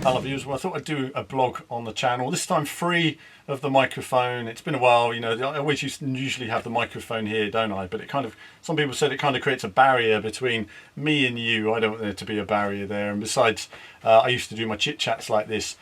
Hello viewers, well I thought I'd do a blog on the channel, this time free of the microphone. It's been a while, you know, I always usually have the microphone here, don't I? But it kind of, some people said it kind of creates a barrier between me and you. I don't want there to be a barrier there. And besides, I used to do my chit chats like this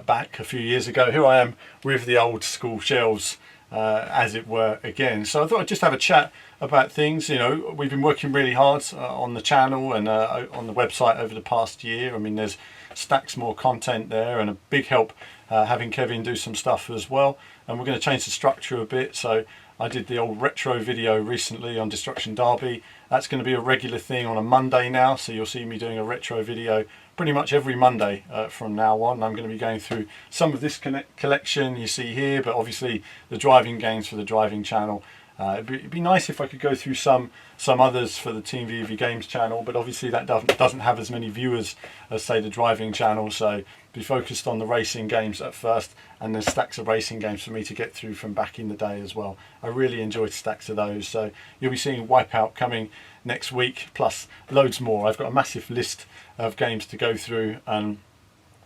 back a few years ago. Here I am with the old school shelves, as it were, again. So I thought I'd just have a chat about things. You know, we've been working really hard on the channel and on the website over the past year. I mean, there's stacks more content there, and a big help having Kevin do some stuff as well. And we're going to change the structure a bit. So I did the old retro video recently on Destruction Derby. That's going to be a regular thing on a Monday now, so you'll see me doing a retro video pretty much every Monday from now on. I'm going to be going through some of this collection you see here, but obviously the driving games for the driving channel. It'd be nice if I could go through some others for the Team VV Games channel, but obviously that doesn't have as many viewers as, say, the driving channel. So be focused on the racing games at first, and there's stacks of racing games for me to get through from back in the day as well. I really enjoyed stacks of those. So you'll be seeing Wipeout coming next week, plus loads more. I've got a massive list of games to go through and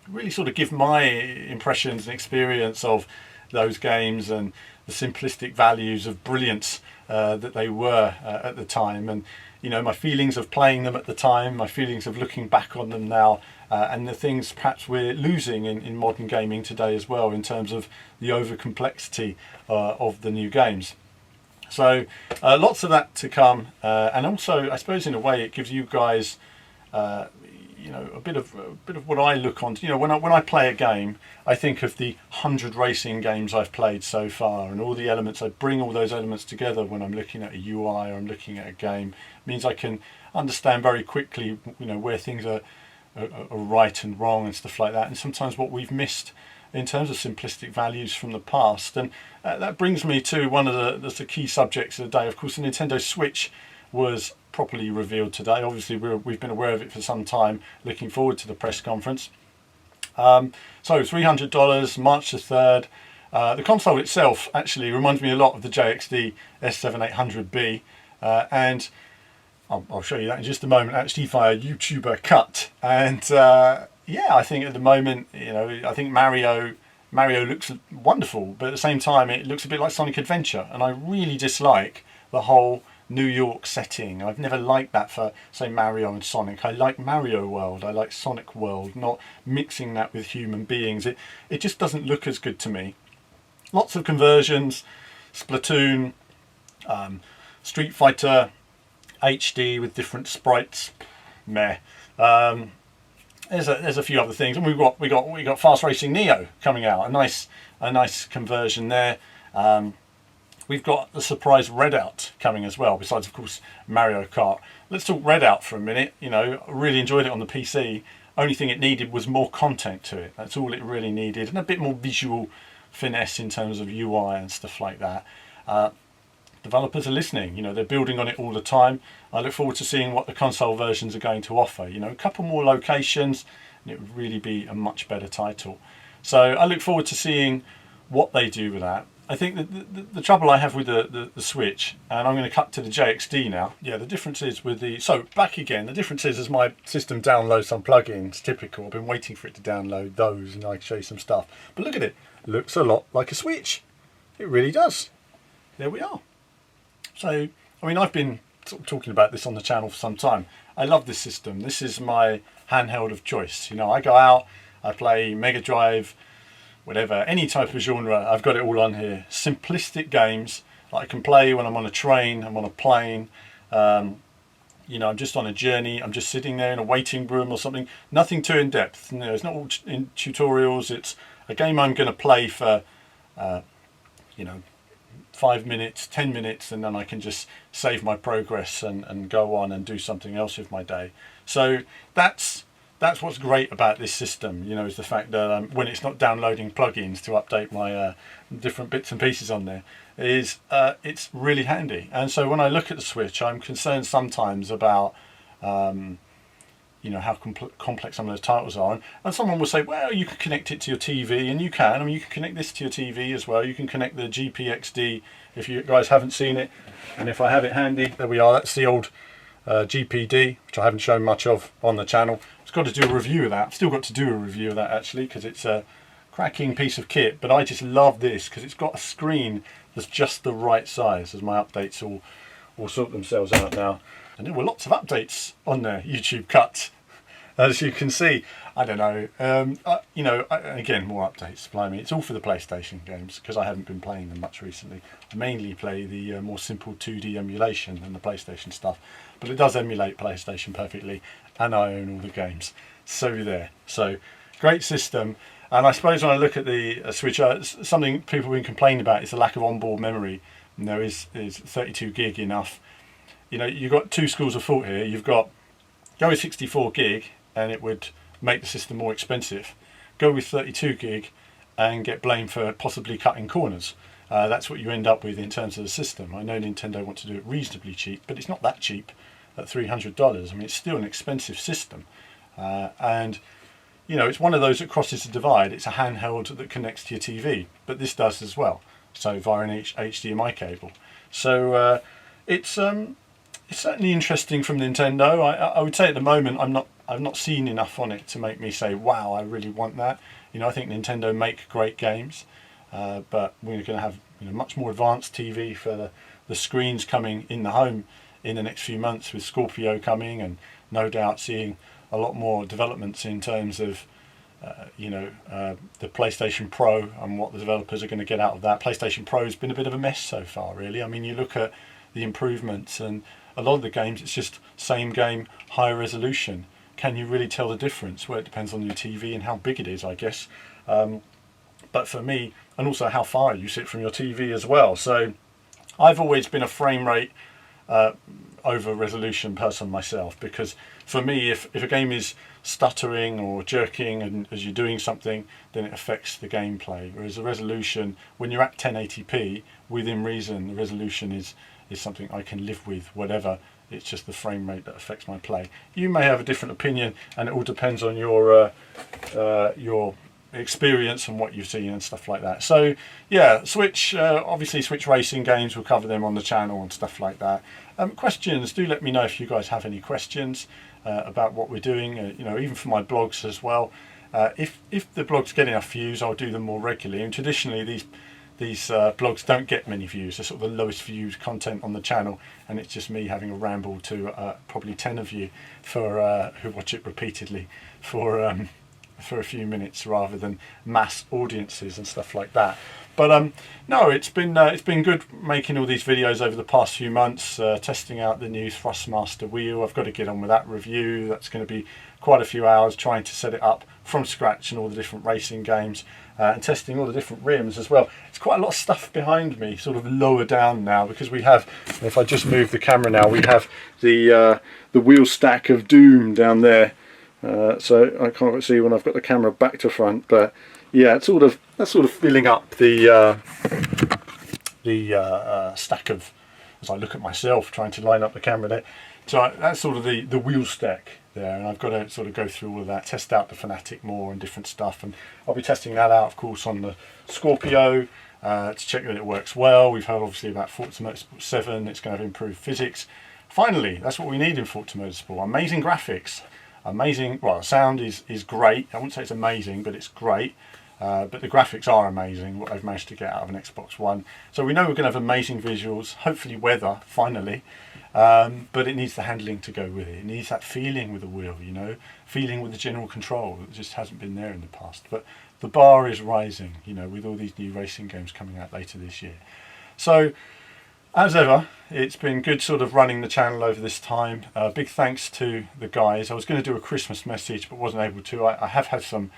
really sort of give my impressions and experience of those games and the simplistic values of brilliance that they were at the time, and you know, my feelings of playing them at the time, my feelings of looking back on them now, and the things perhaps we're losing in modern gaming today as well, in terms of the over complexity of the new games. So lots of that to come, and also I suppose in a way it gives you guys you know, a bit of what I look on. You know, when I play a game, I think of the 100 racing games I've played so far, and all the elements. I bring all those elements together when I'm looking at a UI or I'm looking at a game. It means I can understand very quickly, you know, where things are right and wrong and stuff like that, and sometimes what we've missed in terms of simplistic values from the past. And that brings me to one of the key subjects of the day. Of course, the Nintendo Switch was properly revealed today. Obviously we've been aware of it for some time, looking forward to the press conference. So $300, March the 3rd. The console itself actually reminds me a lot of the JXD S7800B, and I'll show you that in just a moment, actually via YouTuber cut. And yeah, I think at the moment, you know, I think Mario looks wonderful, but at the same time it looks a bit like Sonic Adventure, and I really dislike the whole New York setting. I've never liked that for, say, Mario and Sonic. I like Mario World, I like Sonic World, not mixing that with human beings. It just doesn't look as good to me. Lots of conversions, Splatoon, Street Fighter HD with different sprites, meh. There's a few other things, and we got Fast Racing Neo coming out, a nice conversion there. We've got the surprise Redout coming as well, besides of course Mario Kart. Let's talk Redout for a minute. You know, I really enjoyed it on the PC. Only thing it needed was more content to it. That's all it really needed, and a bit more visual finesse in terms of UI and stuff like that. Developers are listening, you know, they're building on it all the time. I look forward to seeing what the console versions are going to offer. You know, a couple more locations and it would really be a much better title. So I look forward to seeing what they do with that. I think that the trouble I have with the Switch, and I'm going to cut to the JXD now. Yeah, the difference is with the, so back again, the difference is as my system downloads some plugins, typical. I've been waiting for it to download those and I can show you some stuff. But look at it, looks a lot like a Switch. It really does. There we are. So, I mean, I've been sort of talking about this on the channel for some time. I love this system. This is my handheld of choice. You know, I go out, I play Mega Drive, whatever, any type of genre, I've got it all on here. Simplistic games that I can play when I'm on a train, I'm on a plane, you know, I'm just on a journey, I'm just sitting there in a waiting room or something. Nothing too in-depth. You know, it's not all in tutorials. It's a game I'm going to play for, you know, 5 minutes, 10 minutes, and then I can just save my progress and go on and do something else with my day. So that's what's great about this system, you know, is the fact that when it's not downloading plugins to update my different bits and pieces on there, is it's really handy. And so when I look at the Switch, I'm concerned sometimes about you know, how complex some of those titles are, and someone will say, well, you can connect it to your TV, and you can. I mean, you can connect this to your TV as well. You can connect the GPXD if you guys haven't seen it, and if I have it handy, there we are. That's the old GPD, which I haven't shown much of on the channel. I've got to do a review of that. I've still got to do a review of that actually, because it's a cracking piece of kit. But I just love this because it's got a screen that's just the right size, as my updates all sort themselves out now. And there were lots of updates on there, YouTube cuts, as you can see. I don't know, again, more updates, blimey. It's all for the PlayStation games, because I haven't been playing them much recently. I mainly play the more simple 2D emulation than the PlayStation stuff, but it does emulate PlayStation perfectly, and I own all the games. So there. So, great system. And I suppose when I look at the Switch, something people have been complaining about is the lack of onboard memory. And there is 32 gig enough. You know, you've got two schools of thought here. You've got, go with 64 gig, and it would make the system more expensive. Go with 32 gig and get blamed for possibly cutting corners. That's what you end up with in terms of the system. I know Nintendo want to do it reasonably cheap, but it's not that cheap at $300. I mean, it's still an expensive system. And, you know, it's one of those that crosses the divide. It's a handheld that connects to your TV, but this does as well. So via an HDMI cable. So it's certainly interesting from Nintendo. I would say at the moment I've not seen enough on it to make me say, wow, I really want that. You know, I think Nintendo make great games, but we're going to have, you know, much more advanced TV for the screens coming in the home in the next few months, with Scorpio coming, and no doubt seeing a lot more developments in terms of the PlayStation Pro and what the developers are going to get out of that. PlayStation Pro has been a bit of a mess so far, really. I mean, you look at the improvements, and a lot of the games, it's just same game, higher resolution. Can you really tell the difference? Well, it depends on your TV and how big it is, I guess. But for me, and also how far you sit from your TV as well. So I've always been a frame rate over resolution person myself, because for me, if a game is stuttering or jerking and as you're doing something, then it affects the gameplay. Whereas the resolution, when you're at 1080p, within reason, the resolution is something I can live with, whatever. It's just the frame rate that affects my play. You may have a different opinion, and it all depends on your experience and what you've seen and stuff like that. So yeah, Switch, obviously Switch racing games, we'll cover them on the channel and stuff like that. Questions, do let me know if you guys have any questions about what we're doing, you know, even for my blogs as well. If the blogs get enough views, I'll do them more regularly. And traditionally these blogs don't get many views. They're sort of the lowest viewed content on the channel, and it's just me having a ramble to probably 10 of you for who watch it repeatedly for a few minutes, rather than mass audiences and stuff like that. But no, it's been good making all these videos over the past few months, testing out the new Thrustmaster wheel. I've got to get on with that review. That's going to be quite a few hours trying to set it up from scratch and all the different racing games, and testing all the different rims as well. It's quite a lot of stuff behind me, sort of lower down now, because we have, if I just move the camera now, we have the wheel stack of Doom down there. So I can't see when I've got the camera back to front, but yeah, that's sort of filling up the stack of, as I look at myself trying to line up the camera there. So that's sort of the wheel stack there, and I've got to sort of go through all of that, test out the Fanatic more and different stuff, and I'll be testing that out, of course, on the Scorpio to check that it works well. We've heard obviously about Forza Motorsport 7. It's going to have improved physics. Finally, that's what we need in Forza Motorsport. Amazing graphics. Amazing, well, sound is great. I wouldn't say it's amazing, but it's great. But the graphics are amazing, what they've managed to get out of an Xbox One. So we know we're going to have amazing visuals, hopefully weather, finally. But it needs the handling to go with it. It needs that feeling with the wheel, you know, feeling with the general control that just hasn't been there in the past. But the bar is rising, you know, with all these new racing games coming out later this year. So, as ever, it's been good sort of running the channel over this time. Big thanks to the guys. I was going to do a Christmas message, but wasn't able to. I have had some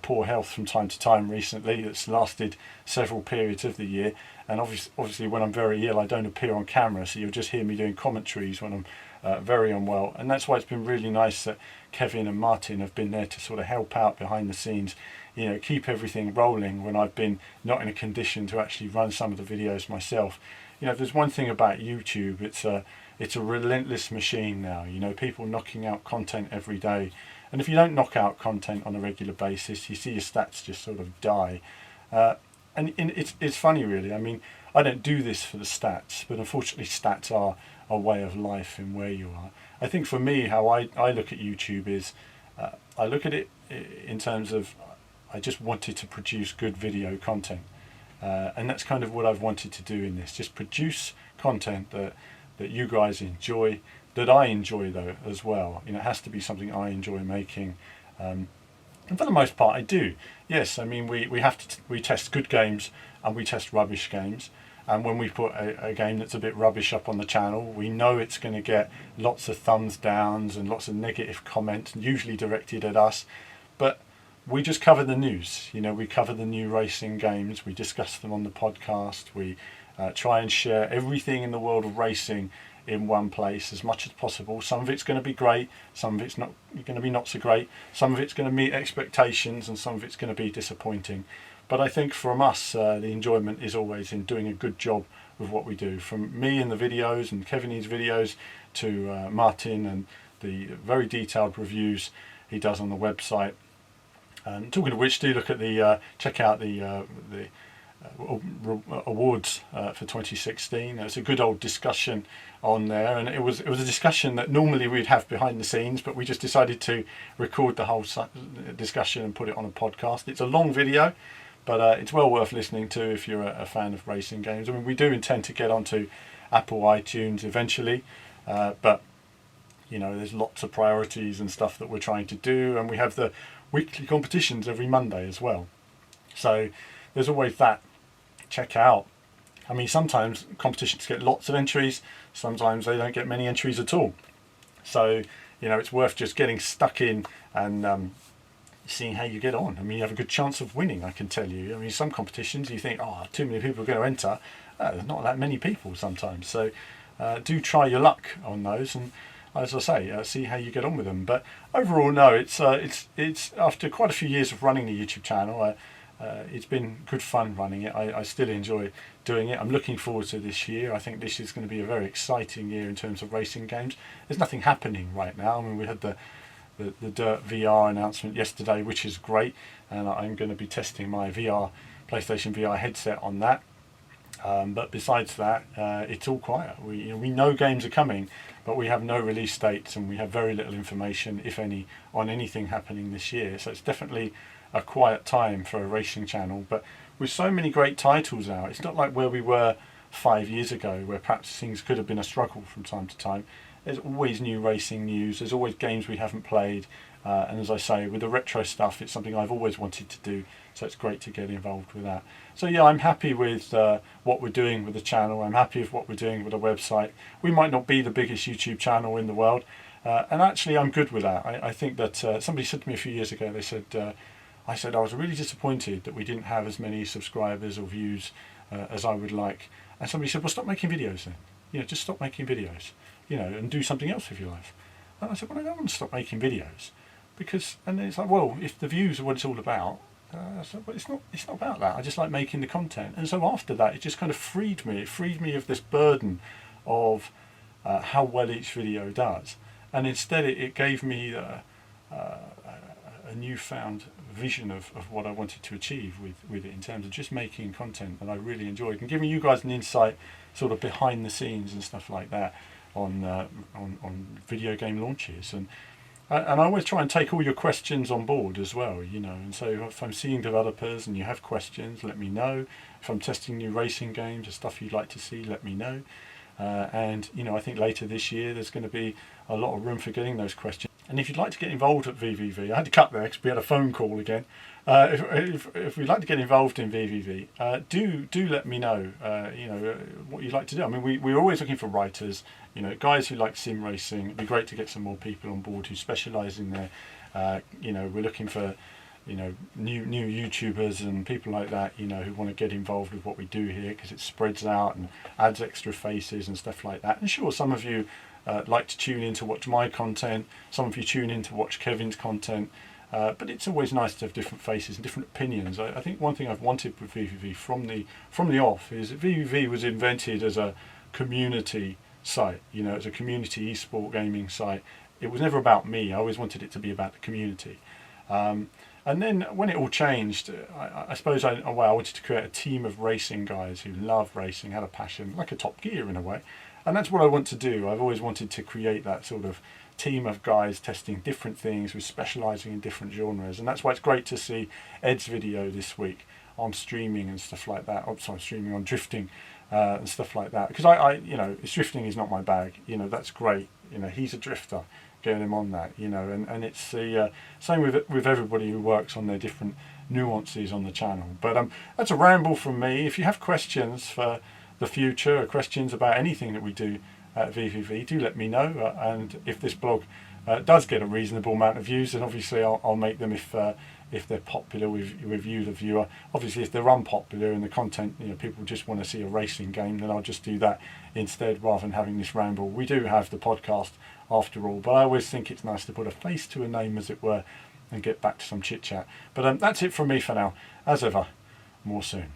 poor health from time to time recently that's lasted several periods of the year, and obviously when I'm very ill I don't appear on camera, so you'll just hear me doing commentaries when I'm very unwell, and that's why it's been really nice that Kevin and Martin have been there to sort of help out behind the scenes, you know, keep everything rolling when I've been not in a condition to actually run some of the videos myself. You know, if there's one thing about YouTube, it's a relentless machine now, you know, people knocking out content every day. And if you don't knock out content on a regular basis, you see your stats just sort of die. And it's funny, really. I mean, I don't do this for the stats, but unfortunately stats are a way of life in where you are. I think for me, how I look at YouTube is, I look at it in terms of, I just wanted to produce good video content. And that's kind of what I've wanted to do in this, just produce content that you guys enjoy, that I enjoy though as well. You know, it has to be something I enjoy making. And for the most part I do. Yes, I mean we test good games and we test rubbish games. And when we put a game that's a bit rubbish up on the channel, we know it's going to get lots of thumbs downs and lots of negative comments, usually directed at us. But we just cover the news. You know, we cover the new racing games, we discuss them on the podcast, we try and share everything in the world of racing in one place as much as possible. Some of it's going to be great, some of it's not going to be not so great, some of it's going to meet expectations, and some of it's going to be disappointing. But I think from us, the enjoyment is always in doing a good job with what we do. From me in the videos and Kevin's videos to Martin and the very detailed reviews he does on the website. And talking of which, do look at the check out the awards for 2016. It's a good old discussion on there, and it was a discussion that normally we'd have behind the scenes, but we just decided to record the whole discussion and put it on a podcast. It's a long video, but it's well worth listening to if you're a fan of racing games. I mean, we do intend to get onto Apple iTunes eventually, but you know, there's lots of priorities and stuff that we're trying to do, and we have the weekly competitions every Monday as well. So there's always that. Check out. I mean, sometimes competitions get lots of entries, sometimes they don't get many entries at all. So, you know, it's worth just getting stuck in and seeing how you get on. I mean, you have a good chance of winning, I can tell you. I mean, some competitions you think, oh, too many people are going to enter. There's not that many people sometimes. So do try your luck on those, and as I say, see how you get on with them. But overall, no, it's after quite a few years of running the YouTube channel, it's been good fun running it. I still enjoy doing it. I'm looking forward to this year. I think this is going to be a very exciting year in terms of racing games. There's nothing happening right now. I mean, we had the Dirt VR announcement yesterday, which is great, and I'm going to be testing my PlayStation VR headset on that. But besides that, it's all quiet. We know games are coming, but we have no release dates, and we have very little information, if any, on anything happening this year. So it's definitely a quiet time for a racing channel. But with so many great titles out, it's not like where we were 5 years ago, where perhaps things could have been a struggle from time to time. There's always new racing news, there's always games we haven't played, and as I say, with the retro stuff, it's something I've always wanted to do, so it's great to get involved with that. So yeah, I'm happy with what we're doing with the channel. I'm happy with what we're doing with the website. We might not be the biggest YouTube channel in the world, and actually I'm good with that. I think that somebody said to me a few years ago, they said, I said I was really disappointed that we didn't have as many subscribers or views as I would like. And somebody said, well, stop making videos then. You know, just stop making videos, you know, and do something else with your life. And I said, well, I don't want to stop making videos, because, and it's like, well, if the views are what it's all about, I said, well, it's not about that. I just like making the content. And so after that, it just kind of freed me. It freed me of this burden of how well each video does. And instead it gave me a newfound vision of what I wanted to achieve with it, in terms of just making content that I really enjoyed and giving you guys an insight sort of behind the scenes and stuff like that on video game launches. And I always try and take all your questions on board as well, you know. And so if I'm seeing developers and you have questions, let me know. If I'm testing new racing games or stuff you'd like to see, let me know. And you know, I think later this year there's going to be a lot of room for getting those questions. And if you'd like to get involved at VVV, I had to cut there because we had a phone call again. If we'd like to get involved in VVV, do let me know. You know, what you'd like to do. I mean, we're always looking for writers. You know, guys who like sim racing. It'd be great to get some more people on board who specialise in there. You know, we're looking for, you know, new YouTubers and people like that, you know, who want to get involved with what we do here, because it spreads out and adds extra faces and stuff like that. And sure, some of you like to tune in to watch my content, some of you tune in to watch Kevin's content, but it's always nice to have different faces and different opinions. I think one thing I've wanted with VVV from the off is that VVV was invented as a community site. You know, it's a community esport gaming site. It was never about me. I always wanted it to be about the community. And then when it all changed, I suppose I wanted to create a team of racing guys who love racing, had a passion, like a Top Gear in a way. And that's what I want to do. I've always wanted to create that sort of team of guys testing different things, with specialising in different genres. And that's why it's great to see Ed's video this week on streaming and stuff like that. Streaming on drifting and stuff like that. Because I drifting is not my bag. That's great. He's a drifter. Getting him on that, and it's the same with everybody who works on their different nuances on the channel. But that's a ramble from me. If you have questions for the future, or questions about anything that we do at VVV, do let me know. And if this blog does get a reasonable amount of views, then obviously I'll make them if they're popular with you, the viewer. Obviously, if they're unpopular and the content, people just want to see a racing game, then I'll just do that instead rather than having this ramble. We do have the podcast after all, but I always think it's nice to put a face to a name, as it were, and get back to some chit chat. But that's it from me for now. As ever, more soon.